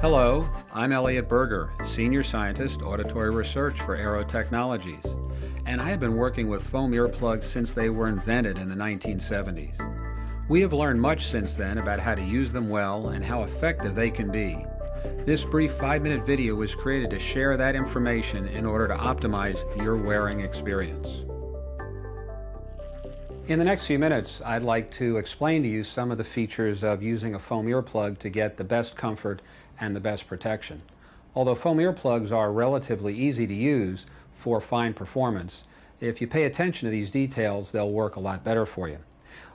Hello, I'm Elliot Berger, Senior Scientist, Auditory Research for Aero Technologies, and I have been working with foam earplugs since they were invented in the 1970s. We have learned much since then about how to use them well and how effective they can be. This brief 5-minute video was created to share that information in order to optimize your wearing experience. In the next few minutes, I'd like to explain to you some of the features of using a foam earplug to get the best comfort and the best protection. Although foam earplugs are relatively easy to use for fine performance, if you pay attention to these details, they'll work a lot better for you.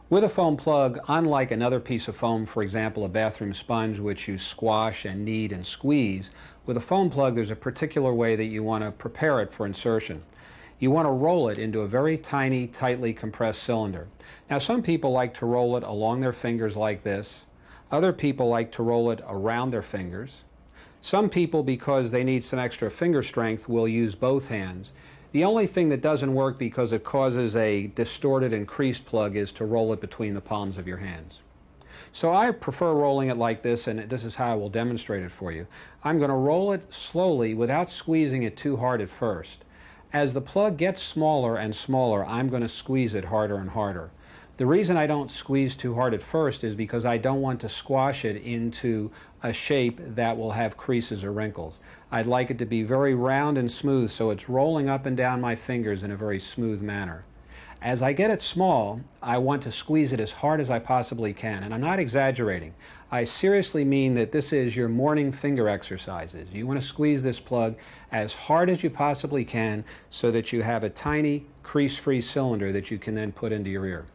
With a foam plug, unlike another piece of foam, for example a bathroom sponge which you squash and knead and squeeze, with a foam plug there's a particular way that you want to prepare it for insertion. You want to roll it into a very tiny, tightly compressed cylinder. Now some people like to roll it along their fingers like this. Other people like to roll it around their fingers. Some people, because they need some extra finger strength, will use both hands. The only thing that doesn't work because it causes a distorted and creased plug is to roll it between the palms of your hands. So I prefer rolling it like this, and this is how I will demonstrate it for you. I'm going to roll it slowly without squeezing it too hard at first. As the plug gets smaller and smaller, I'm going to squeeze it harder and harder. The reason I don't squeeze too hard at first is because I don't want to squash it into a shape that will have creases or wrinkles. I'd like it to be very round and smooth so it's rolling up and down my fingers in a very smooth manner. As I get it small, I want to squeeze it as hard as I possibly can, and I'm not exaggerating. I seriously mean that this is your morning finger exercises. You want to squeeze this plug as hard as you possibly can so that you have a tiny crease-free cylinder that you can then put into your ear.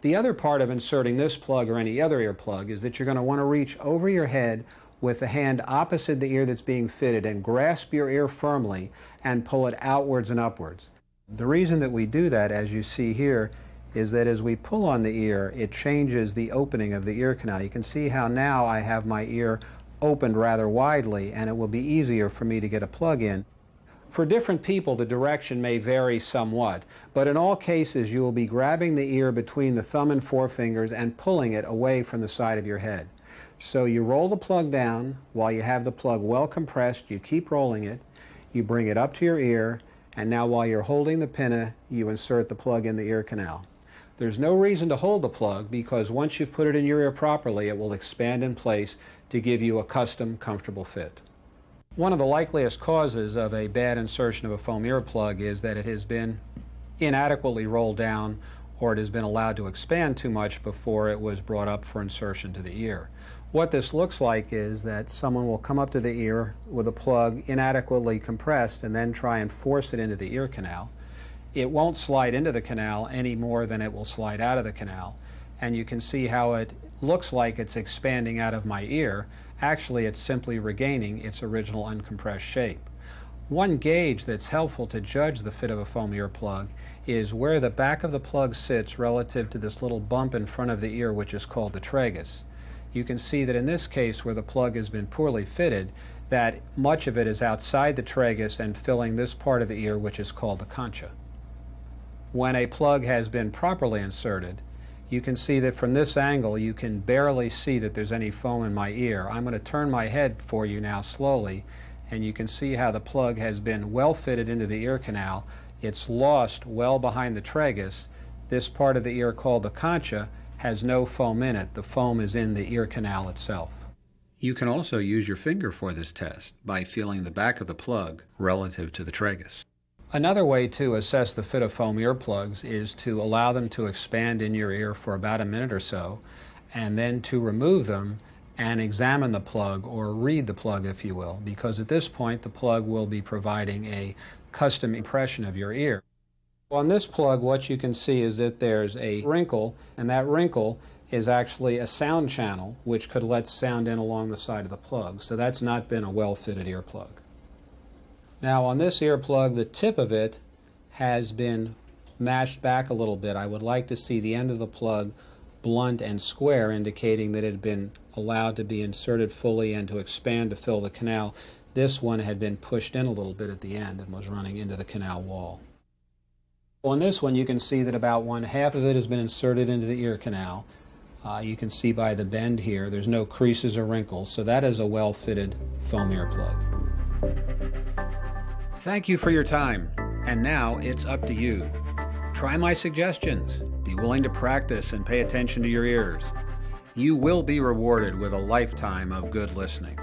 The other part of inserting this plug or any other earplug is that you're going to want to reach over your head with the hand opposite the ear that's being fitted and grasp your ear firmly and pull it outwards and upwards. The reason that we do that, as you see here, is that as we pull on the ear, it changes the opening of the ear canal. You can see how now I have my ear opened rather widely, and it will be easier for me to get a plug in. For different people, the direction may vary somewhat, but in all cases you will be grabbing the ear between the thumb and forefingers and pulling it away from the side of your head. So you roll the plug down. While you have the plug well compressed, you keep rolling it, you bring it up to your ear, and now while you're holding the pinna, you insert the plug in the ear canal. There's no reason to hold the plug because once you've put it in your ear properly, it will expand in place to give you a custom, comfortable fit. One of the likeliest causes of a bad insertion of a foam earplug is that it has been inadequately rolled down or it has been allowed to expand too much before it was brought up for insertion to the ear. What this looks like is that someone will come up to the ear with a plug inadequately compressed and then try and force it into the ear canal. It won't slide into the canal any more than it will slide out of the canal, and you can see how it looks like it's expanding out of my ear. Actually, it's simply regaining its original uncompressed shape. One gauge that's helpful to judge the fit of a foam earplug is where the back of the plug sits relative to this little bump in front of the ear, which is called the tragus. You can see that in this case, where the plug has been poorly fitted, that much of it is outside the tragus and filling this part of the ear, which is called the concha. When a plug has been properly inserted, you can see that from this angle you can barely see that there's any foam in my ear. I'm going to turn my head for you now slowly, and you can see how the plug has been well fitted into the ear canal. It's lost well behind the tragus. This part of the ear called the concha has no foam in it. The foam is in the ear canal itself. You can also use your finger for this test by feeling the back of the plug relative to the tragus. Another way to assess the fit of foam earplugs is to allow them to expand in your ear for about a minute or so, and then to remove them and examine the plug, or read the plug if you will, because at this point the plug will be providing a custom impression of your ear. On this plug, what you can see is that there's a wrinkle, and that wrinkle is actually a sound channel which could let sound in along the side of the plug, so that's not been a well-fitted earplug. Now on this earplug, the tip of it has been mashed back a little bit. I would like to see the end of the plug blunt and square, indicating that it had been allowed to be inserted fully and to expand to fill the canal. This one had been pushed in a little bit at the end and was running into the canal wall. On this one you can see that about one half of it has been inserted into the ear canal. You can see by the bend here, there's no creases or wrinkles, so that is a well-fitted foam earplug. Thank you for your time, and now it's up to you. Try my suggestions. Be willing to practice and pay attention to your ears. You will be rewarded with a lifetime of good listening.